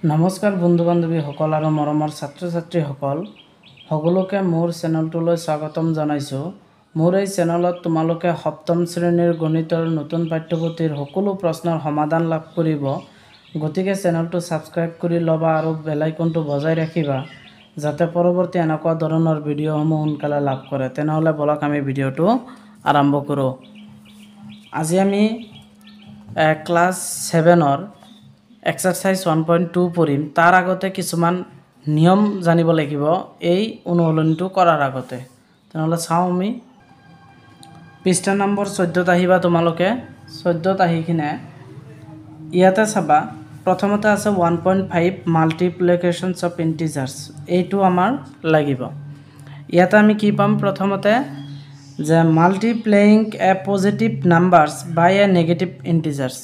নমস্কাৰ বন্ধু বান্ধৱীসকল আৰু মৰমৰ ছাত্ৰ ছাত্ৰীসকল সকলোকে মোৰ চেনেলটোলৈ স্বাগতম জনাইছোঁ। মোৰ এই চেনেলত তোমালোকে সপ্তম শ্ৰেণীৰ গণিতৰ নতুন পাঠ্যপুথিৰ সকলো প্ৰশ্নৰ সমাধান লাভ কৰিব। গতিকে চেনেলটো ছাবস্ক্ৰাইব কৰি ল'বা আৰু বেল আইকনটো বজাই ৰাখিবা যাতে পৰৱৰ্তী এনেকুৱা ধৰণৰ ভিডিঅ'সমূহ সোনকালে লাভ কৰে। তেনেহ'লে বলক আমি ভিডিঅ'টো আৰম্ভ কৰোঁ। আজি আমি ক্লাছ 7ৰ এক্সাৰসাইজ 1.2 পঢ়িম। তাৰ আগতে কিছুমান নিয়ম জানিব লাগিব এই অনুশীলনটো কৰাৰ আগতে। তেনেহ'লে চাওঁ আমি পৃষ্ঠা নম্বৰ 14ত আহিবা। তোমালোকে 14ত আহি কিনে ইয়াতে চাবা প্ৰথমতে আছে 1.5 মাল্টিপ্লিকেশ্যনছ অফ ইণ্টিজাৰ্ছ। এইটো আমাৰ লাগিব। ইয়াতে আমি কি পাম? প্ৰথমতে যে multiplying a positive numbers by a negative integers.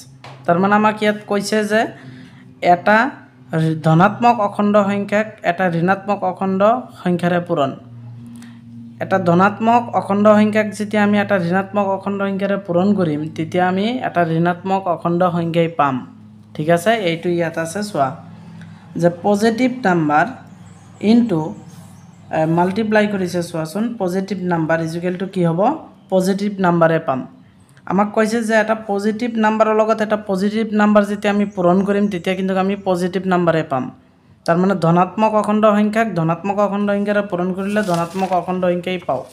তাৰমানে আমাক ইয়াত কৈছে যে এটা ধনাত্মক অখণ্ড সংখ্যাক এটা ঋণাত্মক অখণ্ড সংখ্যাৰে পূৰণ। এটা ধনাত্মক অখণ্ড সংখ্যাক যেতিয়া আমি এটা ঋণাত্মক অখণ্ড সংখ্যাৰে পূৰণ কৰিম তেতিয়া আমি এটা ঋণাত্মক অখণ্ড সংখ্যাই পাম। ঠিক আছে, এইটো ইয়াত আছে চোৱা যে পজিটিভ নাম্বাৰ ইনটু মাল্টিপ্লাই কৰিছে চোৱাচোন। পজিটিভ নাম্বাৰ ইজুকেল টু কি হ'ব? পজিটিভ নাম্বাৰে পাম। আমাক কৈছে যে এটা পজিটিভ নাম্বাৰৰ লগত এটা পজিটিভ নাম্বাৰ যেতিয়া আমি পূৰণ কৰিম তেতিয়া কিন্তু আমি পজিটিভ নাম্বাৰে পাম। তাৰমানে ধনাত্মক অখণ্ড সংখ্যাক ধনাত্মক অখণ্ড সংখ্যাৰে পূৰণ কৰিলে ধনাত্মক অখণ্ড সংখ্যাই পাওঁ।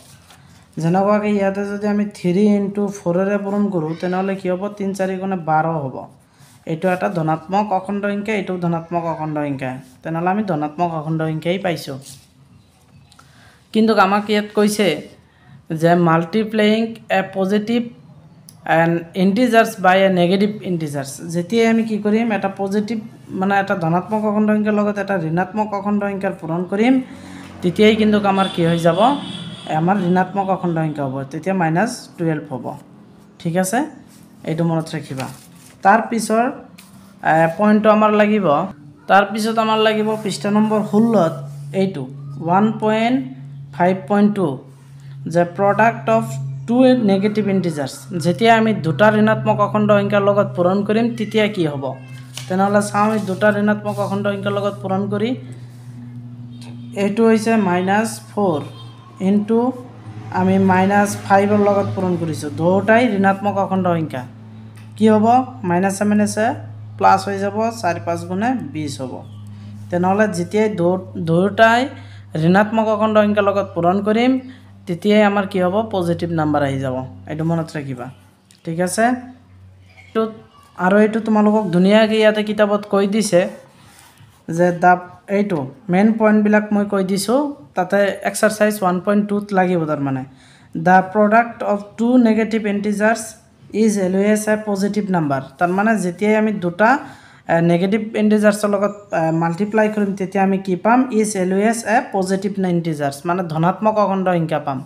যেনেকুৱাকৈ ইয়াতে যদি আমি 3 × 4ৰে পূৰণ কৰোঁ তেনেহ'লে কি হ'ব? 3 4 গুণে 12 হ'ব। এইটো এটা ধনাত্মক অখণ্ড সংখ্যা, এইটো ধনাত্মক অখণ্ড সংখ্যা। তেনেহ'লে আমি ধনাত্মক অখণ্ড সংখ্যাই পাইছোঁ। কিন্তু আমাক ইয়াত কৈছে যে multiplying a positive and integers by a negative integers. যেতিয়াই আমি কি কৰিম? এটা পজিটিভ মানে এটা ধনাত্মক অখণ্ড সংখ্যাৰ লগত এটা ঋণাত্মক অখণ্ড সংখ্যাৰ পূৰণ কৰিম তেতিয়াই কিন্তু আমাৰ কি হৈ যাব? আমাৰ ঋণাত্মক অখণ্ড সংখ্যা হ'ব। তেতিয়া -12 হ'ব। ঠিক আছে, এইটো মনত ৰাখিবা। তাৰপিছৰ পইণ্টটো আমাৰ লাগিব। তাৰপিছত আমাৰ লাগিব পৃষ্ঠা নম্বৰ 16ত এইটো 1.5.2 যে product of two negative integers. যেতিয়া আমি দুটা ঋণাত্মক অখণ্ড সংখ্যাৰ লগত পূৰণ কৰিম তেতিয়া কি হ'ব? তেনেহ'লে চাওঁ আমি দুটা ঋণাত্মক অখণ্ড সংখ্যাৰ লগত পূৰণ কৰি এইটো হৈছে -4 ইনটু আমি -5ৰ লগত পূৰণ কৰিছোঁ। দুয়োটাই ঋণাত্মক অখণ্ড সংখ্যা। কি হ'ব? -আছে প্লাছ হৈ যাব 4 5 গুণে 20 হ'ব। তেনেহ'লে যেতিয়াই দুয়োটাই ঋণাত্মক অখণ্ড সংখ্যাৰ লগত পূৰণ কৰিম তেতিয়াই আমাৰ কি হ'ব? পজিটিভ নাম্বাৰ আহি যাব। এইটো মনত ৰাখিবা। ঠিক আছে, আৰু এইটো তোমালোকক ধুনীয়াকৈ ইয়াতে কিতাপত কৈ দিছে যে এইটো মেইন পইণ্টবিলাক মই কৈ দিছোঁ। তাতে এক্সাৰসাইজ 1.2ত লাগিব। তাৰমানে the product of two negative integers is always a positive number. তাৰমানে যেতিয়াই আমি দুটা নেগেটিভ ইণ্টিজাৰ্ছৰ লগত মাল্টিপ্লাই কৰিম তেতিয়া আমি কি পাম? Is always a positive integers, মানে ধনাত্মক অখণ্ড সংখ্যা পাম।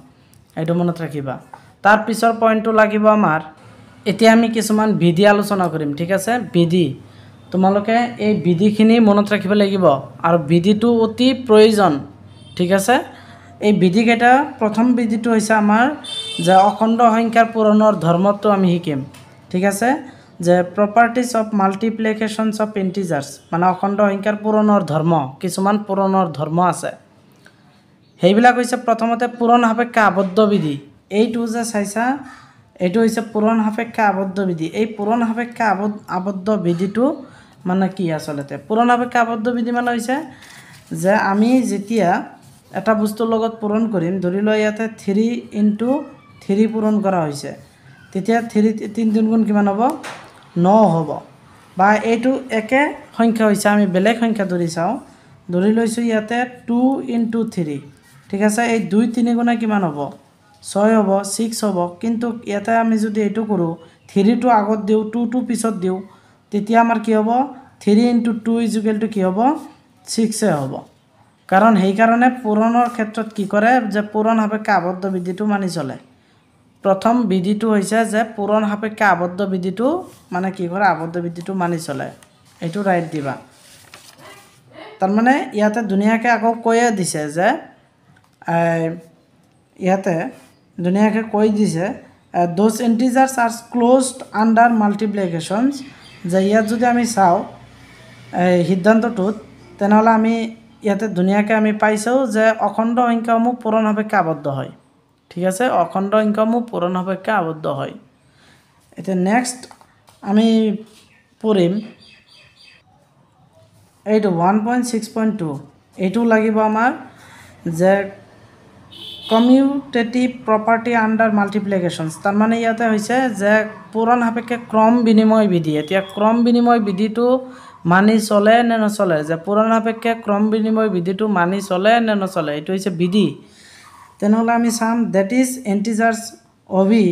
এইটো মনত ৰাখিবা। তাৰ পিছৰ পইণ্টটো লাগিব আমাৰ। এতিয়া আমি কিছুমান বিধি আলোচনা কৰিম। ঠিক আছে, বিধি। তোমালোকে এই বিধিখিনি মনত ৰাখিব লাগিব আৰু বিধিটো অতি প্ৰয়োজন। ঠিক আছে, এই বিধিকেইটা প্ৰথম বিধিটো হৈছে আমাৰ যে অখণ্ড সংখ্যাৰ পূৰণৰ ধৰ্মটো আমি শিকিম। ঠিক আছে, যে প্ৰপাৰ্টিজ অফ মাল্টিপ্লিকেশ্যনছ অফ ইণ্টিজাৰ্ছ, মানে অখণ্ড সংখ্যাৰ পূৰণৰ ধৰ্ম। কিছুমান পূৰণৰ ধৰ্ম আছে। সেইবিলাক হৈছে প্ৰথমতে পূৰণ সাপেক্ষে আবদ্ধ বিধি। এইটো যে চাইছা এইটো হৈছে পূৰণ সাপেক্ষে আবদ্ধ বিধি। এই পূৰণ সাপেক্ষে আবদ্ধ বিধিটো মানে কি? আচলতে পূৰণ সাপেক্ষে আবদ্ধ বিধি মানে হৈছে যে আমি যেতিয়া এটা বস্তুৰ লগত পূৰণ কৰিম, ধৰি লোৱা ইয়াতে 3 × 3 পূৰণ কৰা হৈছে তেতিয়া 3 3 গুণ কিমান হ'ব? 9 হ'ব। বা এইটো একে সংখ্যা হৈছে, আমি বেলেগ সংখ্যা ধৰি চাওঁ। ধৰি লৈছোঁ ইয়াতে 2 × 3। ঠিক আছে, এই 2 3 গুণে কিমান হ'ব? 6 হ'ব, 6 হ'ব। কিন্তু ইয়াতে আমি যদি এইটো কৰোঁ 3টো আগত দিওঁ 2টো পিছত দিওঁ তেতিয়া আমাৰ কি হ'ব? 3 × 2 ইজুকেল টু কি হ'ব? 6 হ'ব। কাৰণ সেইকাৰণে পূৰণৰ ক্ষেত্ৰত কি কৰে যে পূৰণ সাপেক্ষে আবদ্ধ বিধিটো মানি চলে। প্ৰথম বিধিটো হৈছে যে পূৰণ সাপেক্ষে আবদ্ধ বিধিটো মানে কি কৰে? আবদ্ধ বিধিটো মানি চলে। এইটো ৰাইট দিবা। তাৰমানে ইয়াতে ধুনীয়াকৈ আকৌ কৈয়ে দিছে যে ইয়াতে ধুনীয়াকৈ কৈ দিছে those integers are closed under multiplications. যে ইয়াত যদি আমি চাওঁ সিদ্ধান্তটোত তেনেহ'লে আমি ইয়াতে ধুনীয়াকৈ আমি পাইছোঁ যে অখণ্ড সংখ্যাসমূহ পূৰণ সাপেক্ষে আবদ্ধ হয় ঠিক আছে অখণ্ড সংখ্যাসমূহ পূৰণ সাপেক্ষে আবদ্ধ হয় এতিয়া নেক্সট আমি পঢ়িম এইটো 1.6.2 এইটো লাগিব আমাৰ যে কমিউটেটিভ প্ৰপাৰ্টি আণ্ডাৰ মাল্টিপ্লিকেশ্যনছ তাৰমানে ইয়াতে হৈছে যে পূৰণ সাপেক্ষে ক্ৰম বিনিময় বিধি এতিয়া ক্ৰম বিনিময় বিধিটো মানি চলে নে নচলে যে পূৰণ সাপেক্ষে ক্ৰম বিনিময় বিধিটো মানি চলে নে নচলে এইটো হৈছে বিধি তেনেহ'লে আমি চাম that is integers of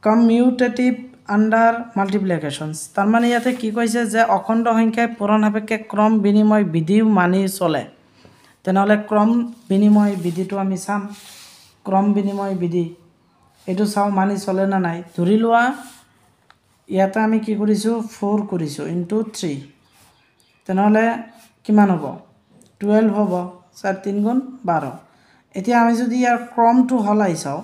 commutative under multiplications তাৰমানে ইয়াতে কি কৈছে যে অখণ্ড সংখ্যাই পূৰণ সাপেক্ষে ক্ৰম বিনিময় বিধিও মানি চলে তেনেহ'লে ক্ৰম বিনিময় বিধিটো আমি চাম ক্ৰম বিনিময় বিধি এইটো চাওঁ মানি চলে না নাই ধৰি লোৱা ইয়াতে আমি কি কৰিছোঁ 4 কৰিছোঁ ইনটু 3 তেনেহ'লে কিমান হ'ব 12 হ'ব 4 3 গুণ 12 এতিয়া আমি যদি ইয়াৰ ক্ৰমটো হলাই চাওঁ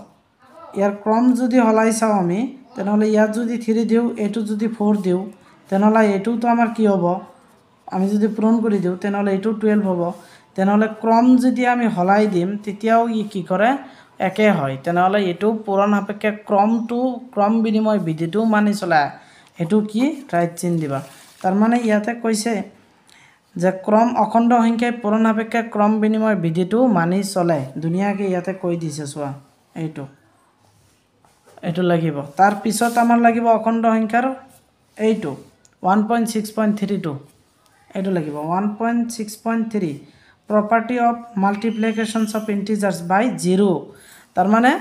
ইয়াৰ ক্ৰম যদি হলাই চাওঁ আমি তেনেহ'লে ইয়াত যদি 3 দিওঁ এইটো যদি 4 দিওঁ তেনেহ'লে এইটোতো আমাৰ কি হ'ব আমি যদি পূৰণ কৰি দিওঁ তেনেহ'লে এইটো 12 হ'ব তেনেহ'লে ক্ৰম যদি আমি হলাই দিম তেতিয়াও ই কি কৰে একে হয় তেনেহ'লে এইটো পূৰণ সাপেক্ষে ক্ৰম বিনিময় বিধিটো মানি চলে এইটো কি ৰাইট চিন দিবা তাৰমানে ইয়াতে কৈছে যে ক্ৰম অখণ্ড সংখ্যাই পূৰণ সাপেক্ষে ক্ৰম বিনিময় বিধিটো মানি চলে ধুনীয়াকৈ ইয়াতে কৈ দিছে চোৱা এইটো লাগিব তাৰ পিছত আমাৰ লাগিব অখণ্ড সংখ্যাৰ এইটো 1.6.32 এইটো লাগিব 1.6.3 প্ৰপাৰ্টি অফ মাল্টিপ্লিকেশ্যনছ অফ ইণ্টিজাৰ্ছ বাই 0 তাৰমানে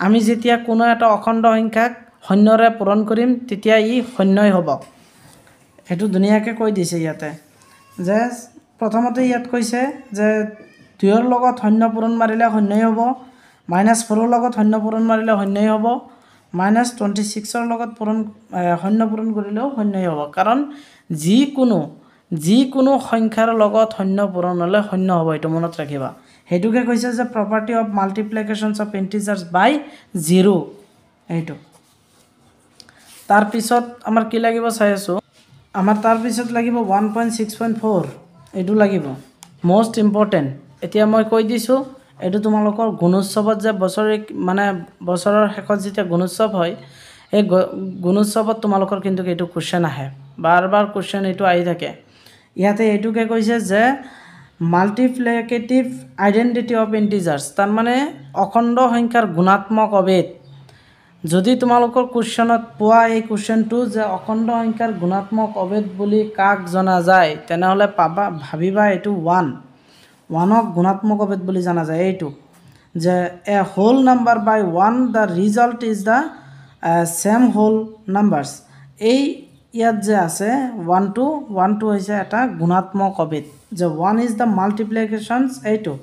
আমি যেতিয়া কোনো এটা অখণ্ড সংখ্যাক শূন্যৰে পূৰণ কৰিম তেতিয়া ই শূন্যই হ'ব এইটো ধুনীয়াকৈ কৈ দিছে ইয়াতে যে প্ৰথমতে ইয়াত কৈছে যে 2ৰ লগত শূন্য পূৰণ মাৰিলে শূন্যই হ'ব -4ৰ লগত শূন্য পূৰণ মাৰিলে শূন্যই হ'ব -26ৰ লগত শূন্য পূৰণ কৰিলেও শূন্যই হ'ব কাৰণ যিকোনো সংখ্যাৰ লগত শূন্য পূৰণ হ'লে শূন্য হ'ব এইটো মনত ৰাখিবা সেইটোকে কৈছে যে প্ৰপাৰ্টি অফ মাল্টিপ্লিকেশ্যনছ অফ ইণ্টিজাৰ্ছ বাই 0 এইটো তাৰপিছত আমাৰ কি লাগিব চাই আছোঁ আমাৰ তাৰপিছত লাগিব 1.6.4 এইটো লাগিব মষ্ট ইম্পৰ্টেণ্ট এতিয়া মই কৈ দিছোঁ এইটো তোমালোকৰ গুণোৎসৱত যে বছৰৰ শেষত যেতিয়া গুণোৎসৱ হয় এই গুণোৎসৱত তোমালোকৰ কিন্তু এইটো কুৱেশ্যন আহে বাৰ কুৱেশ্যন এইটো আহি থাকে ইয়াতে এইটোকে কৈছে যে মাল্টিপ্লিকেটিভ আইডেণ্টিটি অফ ইণ্টিজাৰ্ছ তাৰমানে অখণ্ড সংখ্যাৰ গুণাত্মক অভেদ যদি তোমালোকৰ কুৱেশ্যনত পোৱা এই কুৱেশ্যনটো যে অখণ্ড সংখ্যাৰ গুণাত্মক অভেদ বুলি কাক জনা যায় তেনেহ'লে ভাবিবা এইটো 1ক গুণাত্মক অভেদ বুলি জনা যায় এইটো যে a whole number by 1 the result is the same whole numbers এই ইয়াত যে আছে 1 হৈছে এটা গুণাত্মক অভেদ যে 1 ইজ দ্য মাল্টিপ্লিকেশ্যনছ এইটো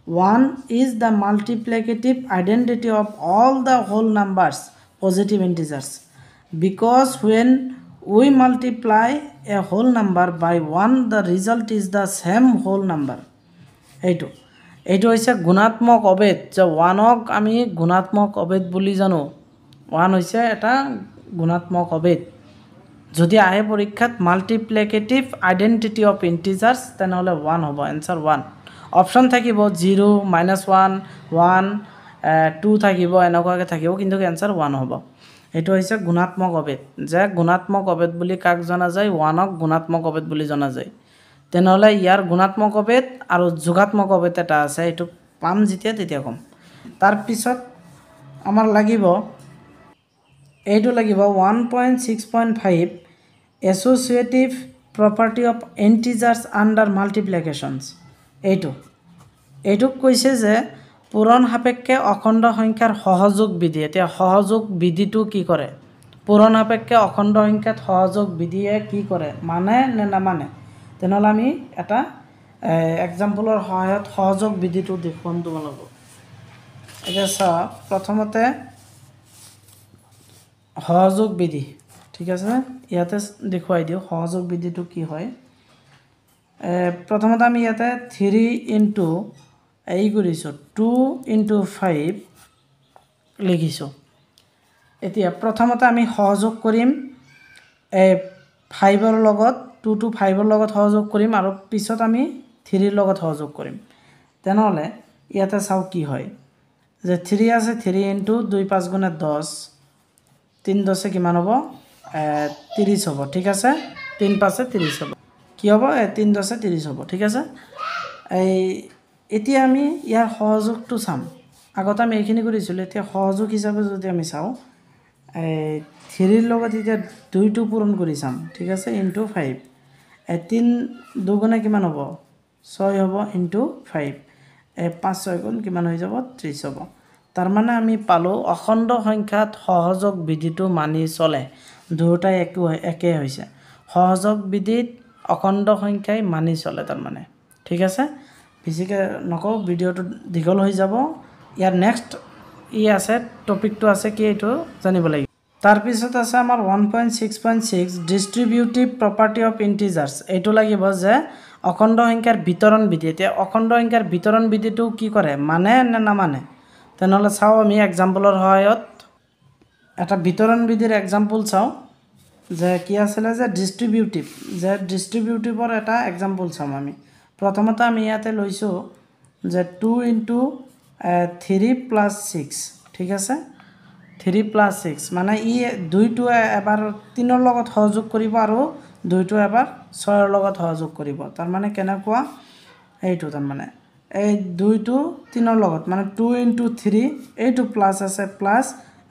1 is the multiplicative identity of all the whole numbers positive integers because when we multiply a whole number by 1 the result is the same whole number এইটো হৈছে গুণাত্মক অভেদ যে 1ক আমি গুণাত্মক অভেদ বুলি জানো 1 হৈছে এটা গুণাত্মক অভেদ যদি আহে পৰীক্ষাত মাল্টিপ্লিকেটিভ আইডেণ্টিটি অফ ইণ্টিজাৰ্ছ তেনেহ'লে 1 হ'ব এনসাৰ 1 অপশ্যন থাকিব 0 -1 1 2 থাকিব এনেকুৱাকৈ থাকিব কিন্তু এনসাৰ 1 হ'ব এইটো হৈছে গুণাত্মক অভেদ যে গুণাত্মক অভেদ বুলি কাক জনা যায় 1ক গুণাত্মক অভেদ বুলি জনা যায় তেনেহ'লে ইয়াৰ গুণাত্মক অভেদ আৰু যোগাত্মক অভেদ এটা আছে এইটো পাম তেতিয়া ক'ম তাৰপিছত আমাৰ লাগিব এইটো লাগিব 1.6.5 associative property of integers under মাল্টিপ্লিকেশ্যনছ এইটোক কৈছে যে পূৰণ সাপেক্ষে অখণ্ড সংখ্যাৰ সহযোগ বিধি এতিয়া সহযোগ বিধিটো কি কৰে পূৰণ সাপেক্ষে অখণ্ড সংখ্যাত সহযোগ বিধিয়ে কি কৰে মানে নে নামানে তেনেহ'লে আমি এটা এক্সাম্পলৰ সহায়ত সহযোগ বিধিটো দেখুৱাম তোমালোকক এতিয়া চোৱা প্ৰথমতে সহযোগ বিধি ঠিক আছে ইয়াতে দেখুৱাই দিওঁ সহযোগ বিধিটো কি হয় প্ৰথমতে আমি ইয়াতে 3 ইনটু এই কৰিছোঁ 2 ইনটু 5 লিখিছোঁ এতিয়া প্ৰথমতে আমি সহযোগ কৰিম 5ৰ লগত 2 to 5 লগত সহযোগ কৰিম আৰু পিছত আমি 3 লগত সহযোগ কৰিম তেনেহলে ইয়াতে চাও কি হয় যে 3 আছে 3 into 2 5 গুণে 10 3 10 কিমান হ'ব 30 হ'ব ঠিক আছে 3 5 30 হ'ব কি হ'ব 3 10 30 হ'ব ঠিক আছে এই এতিয়া আমি ইয়াৰ সহযোগটো চাম আগত আমি এইখিনি কৰিছিলো এতিয়া সহযোগ হিচাপে যদি আমি চাও 3 ৰ লগত এতিয়া 2 টো পূৰণ কৰি চাম ঠিক আছে into 5 3 দুগুণে কিমান হ'ব 6 হ'ব into 5 5 6 গুণ কিমান হৈ যাব 30 হ'ব তাৰ মানে আমি পালো অখণ্ড সংখ্যাত সহযোগ বিধিটো মানি চলে দুটাই একে হৈছে সহযোগ বিধিত অখণ্ড সংখ্যাই মানি চলে তাৰ মানে ঠিক আছে বেছিকে নকও ভিডিওটো দীঘল হৈ যাব ইয়াৰ নেক্সট আছে টপিকটো আছে কি এটো জানিব লাগিব তাৰ পিছত আছে আমাৰ 1.6.6 ডিস্ট্ৰিবিউটিভ প্ৰপাৰ্টি অফ ইন্টিজাৰ্স এটো লাগিব যে অখণ্ড সংখ্যাৰ বিতৰণ বিধি এতিয়া অখণ্ড সংখ্যাৰ বিতৰণ বিধিটো কি কৰে মানে নে না মানে তেনেহলে চাও আমি এক্সাম্পলৰ সহায়ত এটা বিতৰণ বিধিৰ এক্সাম্পল চাও যে কি আছিল যে ডিস্ট্ৰিবিউটিভৰ এটা এক্সাম্পল চাম আমি প্ৰথমতে আমি ইয়াতে লৈছো যে 2 into 3 plus 6 ঠিক আছে 3 plus 6 মানে ই দুইটো এবাৰ 3 ৰ লগত সহযোগ কৰিব আৰু দুইটো এবাৰ 6 ৰ লগত সহযোগ কৰিব তাৰ মানে কেনেকুৱা এইটো তাৰ মানে এই দুইটো 3 ৰ লগত মানে 2 into 3 এইটো প্লাস আছে প্লাস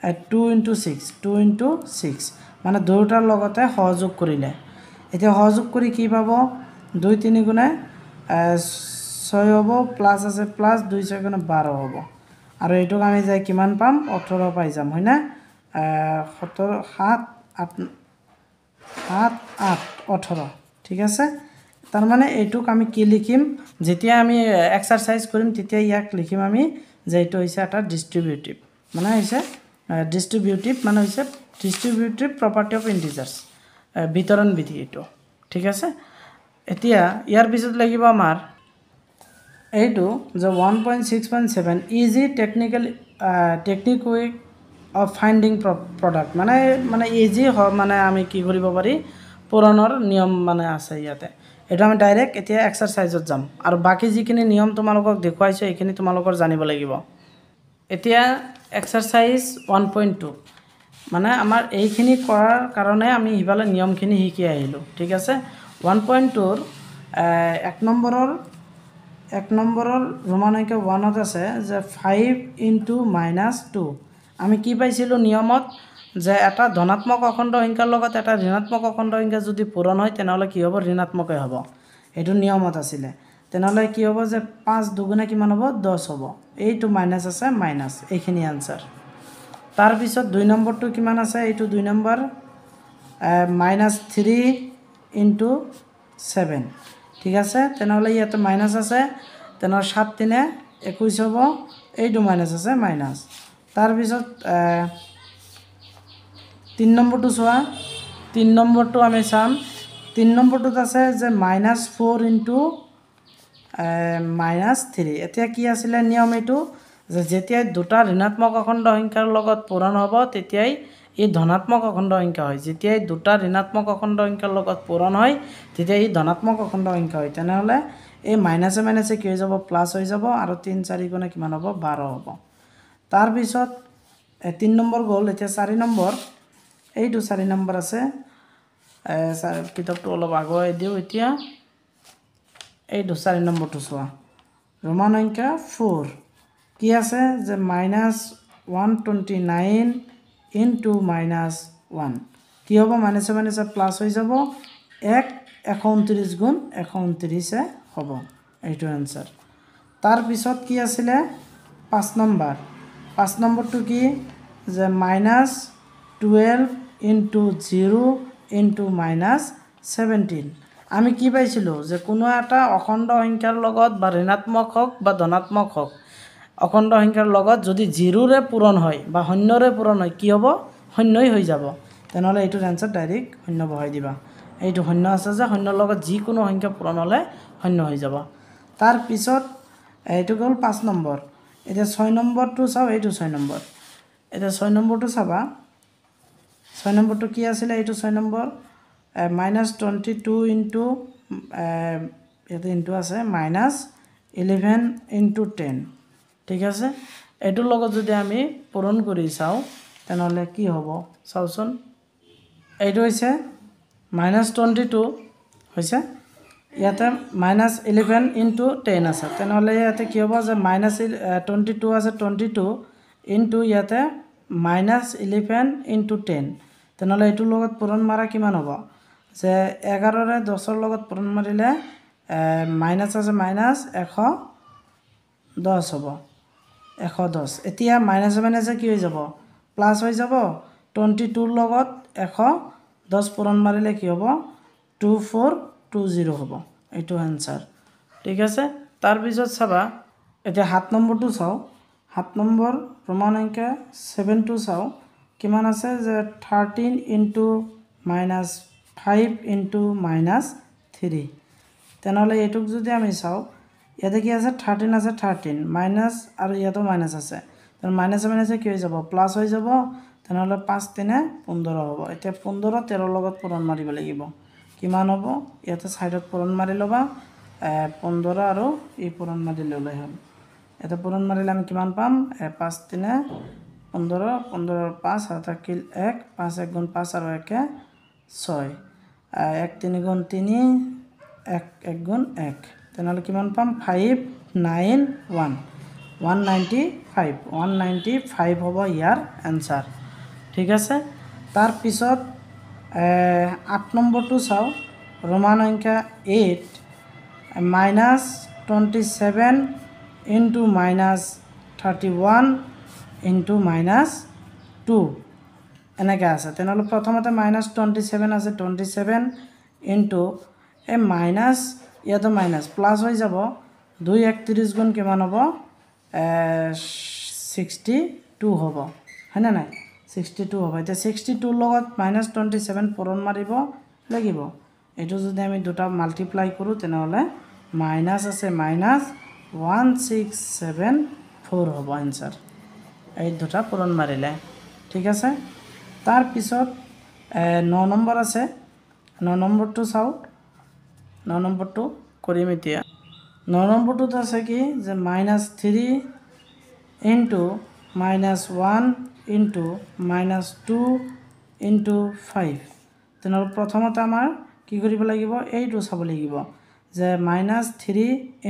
2 into 6 2 into 6 মানে দুইটাৰ লগতে সহযোগ কৰিলে এতিয়া সহযোগ কৰি কি পাব 2 3 গুণে 6 হ'ব প্লাস আছে প্লাস 2 6 গুণে 12 হ'ব আৰু এইটোক আমি যাই কিমান পাম 18 পাই যাম হয়না 17 7 8 7 8 18 ঠিক আছে তাৰ মানে এইটোক আমি কি লিখিম যেতিয়া আমি এক্সাৰসাইজ কৰিম তেতিয়া ইয়াক লিখিম আমি যে এইটো হৈছে এটা ডিস্ট্ৰিবিউটিভ মানে হৈছে ডিস্ট্ৰিবিউটিভ মানে হৈছে ডিস্ট্ৰিবিউটিভ প্ৰপাৰ্টি অফ ইন্টিজাৰ্স বিতৰণ বিধি এইটো ঠিক আছে এতিয়া ইয়াৰ পিছত লাগিব আমাৰ এইটো যে 1.6.7 easy technique way of finding product মানে ইজি মানে আমি কি কৰিব পাৰি পুৰণৰ নিয়ম মানে আছে ইয়াতে এটা আমি ডাইৰেক্ট এতিয়া এক্সাৰসাইজত যাম আৰু বাকি যিখিনি নিয়ম তোমালোকক দেখুৱাইছো এইখিনি তোমালোকৰ জানিব লাগিব এতিয়া এক্সাৰসাইজ 1.2 মানে আমাৰ এইখিনি কৰাৰ কাৰণে আমি হিবালে নিয়মখিনি শিকি আহিলো ঠিক আছে 1.2 ৰ 1 নম্বৰৰ ৰোমান সংখ্যা 1 ত আছে যে 5 into -2 আমি কি পাইছিলো নিয়মত যে এটা ধনাত্মক অখণ্ড সংখ্যাৰ লগত এটা ঋণাত্মক অখণ্ড সংখ্যা যদি পূৰণ হয় তেনেহলে কি হ'ব ঋণাত্মকই হ'ব এটো নিয়মত আছিল তেনেহলে কি হ'ব যে 5 দুগুণে কিমান হ'ব 10 হ'ব এইটো মাইনাস আছে মাইনাস এইখিনি आंसर তাৰ পিছত 2 নম্বৰটো কিমান আছে এইটো 2 নম্বৰ -3 into 7 ঠিক আছে তেনেহলে ইয়াতে মাইনাস আছে তেনেহলে 7 3 21 হ'ব এইটো মাইনাস আছে মাইনাস তাৰ পিছত 3 নম্বৰটো চোৱা 3 নম্বৰটো আমি চাম 3 নম্বৰটোত আছে যে -4 into -3 এতিয়া কি আছিল নিয়ম এটো যে যেতিয়া দুটা ঋণাত্মক অখণ্ড সংখ্যাৰ লগত পূৰণ হ'ব তেতিয়াই এই ধনাত্মক অখণ্ড সংখ্যা হয় যেতিয়া দুটা ঋণাত্মক অখণ্ড সংখ্যাৰ লগত পূৰণ হয় তেতিয়া এই ধনাত্মক অখণ্ড সংখ্যা হয় তেনেহলে এই মাইনাসে মাইনাসে কি হৈ যাব প্লাস হৈ যাব আৰু 3 4 গুণে কিমান হ'ব 12 হ'ব তাৰ পিছত 3 নম্বৰ গ'ল এতিয়া 4 নম্বৰ এইটো 4 নম্বৰ আছে কিতাপটো অলপ আগুৱাই দিও এতিয়া এইটো 4 নম্বৰটো চোৱা ৰোমান সংখ্যা 4 কি আছে যে -129 into -1 কি হ'ব মাইনাসে মাইনাসে প্লাস হৈ যাব 129 গুণ 129 হ'ব এইটো आंसर তাৰ পিছত কি আছিল 5 নম্বৰটো কি যে -12 into 0 into -17 আমি কি পাইছিলো যে কোনো এটা অখণ্ড সংখ্যাৰ লগত বা ঋণাত্মক হোক বা ধনাত্মক হোক অখণ্ড সংখ্যাৰ লগত যদি 0 ৰে পূৰণ হয় বা শূন্যৰে পূৰণ হয় কি হ'ব শূন্যই হৈ যাব তেনেহলে এইটোৰ आंसर ডাইৰেক্ট শূন্য বহাই দিবা এইটো শূন্য আছে যে শূন্যৰ লগত যি কোনো সংখ্যা পূৰণ হলে শূন্য হৈ যাব তাৰ পিছত এইটো গ'ল 5 নম্বৰ এতিয়া 6 নম্বৰটো চাও এইটো 6 নম্বৰ এতিয়া 6 নম্বৰটো চাবা 6 নম্বৰটো কি আছিল এইটো 6 নম্বৰ -22 ইনটু ইয়াতে ইনটু আছে -11 ইনটু 10 ঠিক আছে এটোৰ লগত যদি আমি পূৰণ কৰি চাওঁ তেনেহ'লে কি হ'ব চাওচোন এইটো হৈছে -22 হৈছে ইয়াতে -11 ইনটু 10 আছে তেনেহ'লে ইয়াতে কি হ'ব যে -22 আছে 22 ইনটু ইয়াতে -11 ইনটু 10 তেনেহ'লে এইটোৰ লগত পূৰণ মাৰা কিমান হ'ব যে 11ৰে 10ৰ লগত পূৰণ মাৰিলে মাইনাছ আছে -110 হ'ব 110 এতিয়া মাইনাছে মাইনাছে কি হৈ যাব প্লাছ হৈ যাব 22ৰ লগত 110 পূৰণ মাৰিলে কি হ'ব 2420 হ'ব এইটো আনসাৰ ঠিক আছে তাৰপিছত চাবা এতিয়া 7 নম্বৰটো চাও 7 নম্বৰ প্ৰমাণ সংখ্যা 7 টো চাও কিমান আছে যে 13 ইনটু -5 ইনটু -3 তেনেহ'লে এটুক যদি আমি চাও ইয়াতে কি আছে 13 আছে 13 মাইনাস আৰু ইয়াতো মাইনাস আছে তাৰ মাইনাসে মাইনাসে কি হৈ যাব প্লাস হৈ যাব তেনেহ'লে 5 3 15 হ'ব এতিয়া 15 13 লগত পূৰণ মাৰিব লাগিব কিমান হ'ব ইয়াতে সাইডত পূৰণ মাৰি লবা 15 আৰু এই পূৰণ মাৰি ললে হ'ল এটা পূৰণ মাৰিলে আমি কিমান পাম 5 3 15 15 5 আর থাকিল 1 5 1 গুণ 5 আর 1 6 1 3 গুণ 3 1 1 গুণ 1 তেনেহ'লে কিমান পাম 591 195 হ'ব ইয়াৰ আনসাৰ ঠিক আছে তাৰ পিছত 8 নম্বৰটো চাও ৰোমান সংখ্যা 8 -27 into -31 into -2 এনেকৈ আছে তেনেহ'লে প্ৰথমতে -27 আছে 27 into এই মাইনাস ইয়াতে মাইনাস প্লাস হৈ যাব 2 31 গুণ কিমান হ'ব 62 হ'ব হয়নে নাই 62 হ'ব এতিয়া 62 লগত -27 পূৰণ মাৰিব লাগিব এইটো যদি আমি দুটা মাল্টিপ্লাই কৰো তেনেহ'লে মাইনাস আছে -1674 হ'ব আনসাৰ এই দুটা পূৰণ মাৰিলে ঠিক আছে তাৰ পিছত 9 নম্বৰ আছে 9 নম্বৰটো চাও 9 নম্বৰটো কৰিম এতিয়া 9 নম্বৰটোত আছে কি যে -3 into -1 into -2 into 5 তেনেহ'লে প্ৰথমতে আমাৰ কি কৰিব লাগিব এইটো চাব লাগিব যে -3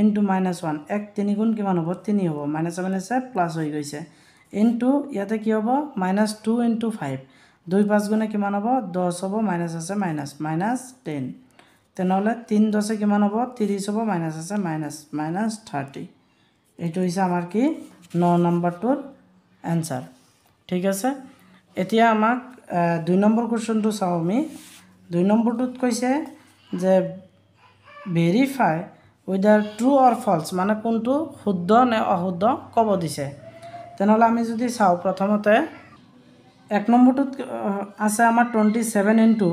into -1 1 3 গুণ কিমান হ'ব 3 হ'ব মাইনাস মাইনাস প্লাস হৈ গৈছে ইনটু ইয়াতে কি হ'ব -2 into 5 2 5 গুণে কিমান হ'ব 10 হ'ব মাইনাস আছে -10 তেনেহ'লে 3 10 কিমান হ'ব 30 হ'ব মাইনাস আছে -30 এইটো হৈছে আমাৰ কি 9 নম্বৰটোৰ আনসাৰ ঠিক আছে এতিয়া আমাক 2 নম্বৰ কোৱেশ্চনটো চাও আমি 2 নম্বৰটোত কৈছে যে verify whether true or false মানে কোনটো শুদ্ধ নে অশুদ্ধ ক'ব দিছে তেনেহ'লে আমি যদি চাও প্ৰথমতে 1 নম্বৰটোত আছে আমাৰ 27 ইনটু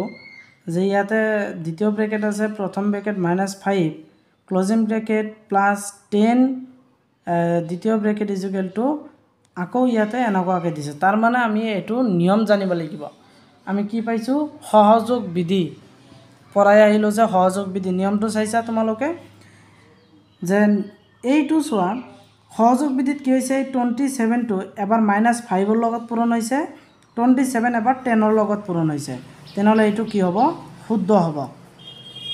যে ইয়াতে দ্বিতীয় ব্ৰেকেট আছে প্ৰথম ব্ৰেকেট -5 ক্লোজিং ব্ৰেকেট +10 দ্বিতীয় ব্ৰেকেট ইকুয়াল টু আকৌ ইয়াতে এনেকুৱাকৈ দিছে তাৰ মানে আমি এটো নিয়ম জানিব লাগিব আমি কি পাইছো সহযোগ বিধি পৰাই আহিলো যে সহযোগ বিধি নিয়মটো চাইছা তোমালোকে যে এইটো চোৱা সহযোগ বিধিত কি হৈছে 27 টো এবাৰ -5 ৰ লগত পূৰণ হৈছে 27 এবাৰ 10 ৰ লগত পূৰণ হৈছে তেনেহ'লে এইটো কি হ'ব শুদ্ধ হ'ব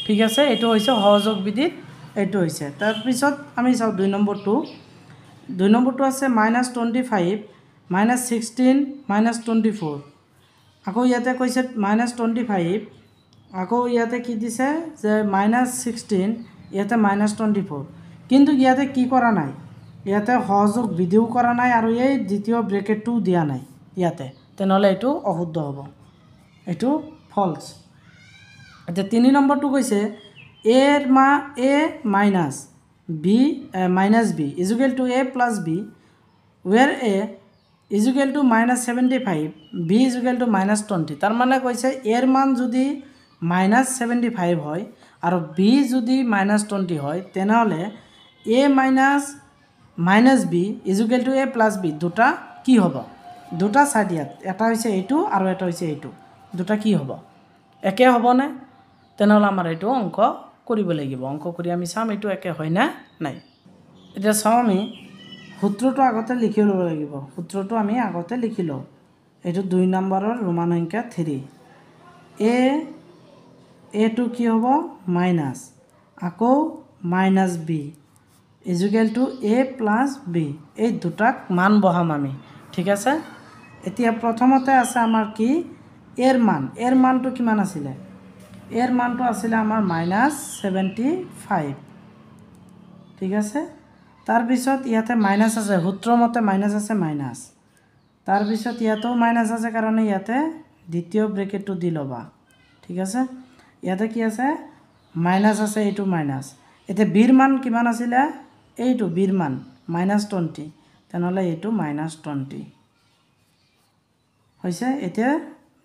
ঠিক আছে এইটো হৈছে সহযোগ বিধিত এইটো হৈছে তাৰ পিছত আমি চাও 2 নম্বৰটো 2 নম্বৰটো আছে -25 -16 -24 আকৌ ইয়াতে কৈছে -25 আকৌ ইয়াতে কি দিছে যে -16 ইয়াতে -24 কিন্তু ইয়াতে কি কৰা নাই ইয়াতে সহযোগ বিধিও কৰা নাই আৰু এই দ্বিতীয় ব্ৰেকেটটো দিয়া নাই ইয়াতে তেনেহ'লে এইটো অশুদ্ধ হ'ব এইটো ফলস এতিয়া 3 নম্বৰটো কৈছে a minus b is equal to a plus b where a is equal to -75 b is equal to -20 তাৰ মানে কৈছে a ৰ মান যদি -75 হয় আৰু b যদি -20 হয় তেনেহ'লে a minus b is equal to a plus b দুটা কি হ'ব দুটা সাইড ইয়াত এটা হৈছে এইটো আৰু এটা হৈছে এইটো দুটা কি হ'ব একে হ'ব না তেনেহ'লে আমাৰ এইটো অংক কৰিব লাগিব অংক কৰি আমি চাম এইটো একে হয় না নাই এতিয়া চাওঁ আমি সূত্ৰটো আগতে লিখি ল'ব লাগিব সূত্ৰটো আমি আগতে লিখি লওঁ এইটো 2 নম্বৰৰ ৰোমান সংখ্যা 3 এটো কি হ'ব মাইনাছ আকৌ minus B equal two A plus B এই দুটাক মান বহাম আমি ঠিক আছে এতিয়া প্ৰথমতে আছে আমাৰ কি এৰ মানটো কিমান আছিলে এৰ মানটো আছিলে আমাৰ -75 ঠিক আছে তাৰপিছত ইয়াতে মাইনাছ আছে সূত্ৰ মতে মাইনাছ আছে মাইনাছ তাৰপিছত ইয়াতেও মাইনাছ আছে কাৰণে ইয়াতে দ্বিতীয় ব্ৰেকেটটো দি ল'বা ঠিক আছে ইয়াতে কি আছে মাইনাছ আছে এইটো মাইনাছ এতিয়া বিৰ মান কিমান আছিলে এইটো বিৰ মান -20 তেনেহ'লে এইটো -20 হৈছে এতিয়া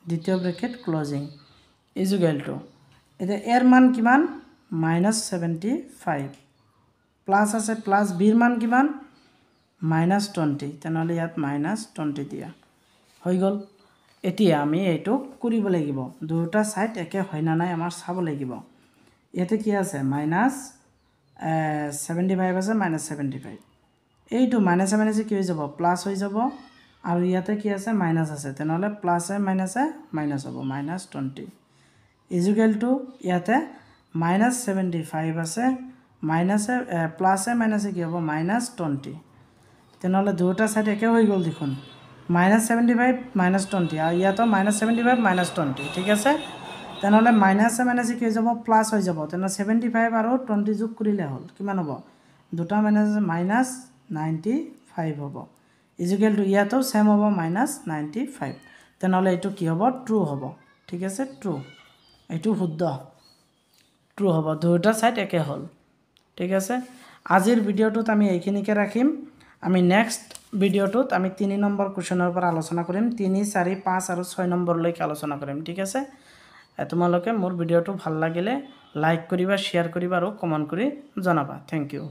দ্বিতীয় ব্ৰেকেট ক্লোজিং ইজুকেল টু এতিয়া এর মান কিমান -75 প্লাস আছে প্লাস বির মান কিমান -20 তেনেহ'লে ইয়াত -20 দিয়া হৈ গ'ল এতিয়া আমি এইটো কৰিব লাগিব দুটা সাইড একে হয় না নাই আমাৰ চাব লাগিব ইয়াতে কি আছে -75 আছে -75 এইটো -75 কি হৈ যাব প্লাস হৈ যাব আৰু ইয়াতে কি আছে মাইনাস আছে তেনেহ'লে প্লাসে মাইনাসে মাইনাস হ'ব -20 ইজুকেল টু ইয়াতে -75 আছে মাইনাসে প্লাসে মাইনাসে কি হ'ব -20 তেনেহ'লে দুটা সাইড একে হৈ গ'ল দেখোন -75 -20 আৰু ইয়াতো -75 -20 ঠিক আছে তেনেহ'লে মাইনাসে মাইনাসে কি হৈ যাব প্লাস হৈ যাব তেনেহ'লে 75 আৰু 20 যোগ কৰিলে হ'ল কিমান হ'ব দুটা -95 হ'ব ইজুকেল টু ইয়াতো সেম হ'ব -95 তেনেহ'লে এইটো কি হ'ব ট্ৰু হ'ব ঠিক আছে ট্ৰু এইটো শুদ্ধ ট্ৰু হ'ব দুটা সাইড একে হ'ল ঠিক আছে আজিৰ ভিডিঅ'টোত আমি এইখিনিকে ৰাখিম আমি নেক্সট ভিডিঅ'টোত আমি 3 নম্বৰ কোৱেশ্যনৰ পৰা আলোচনা কৰিম 3 4 5 আৰু 6 নম্বৰলৈকে আলোচনা কৰিম ঠিক আছে তোমালোকে মোৰ ভিডিঅ'টো ভাল লাগিলে লাইক কৰিবা শ্বেয়াৰ কৰিবা আৰু কমেণ্ট কৰি জনাবা থ্যাংক ইউ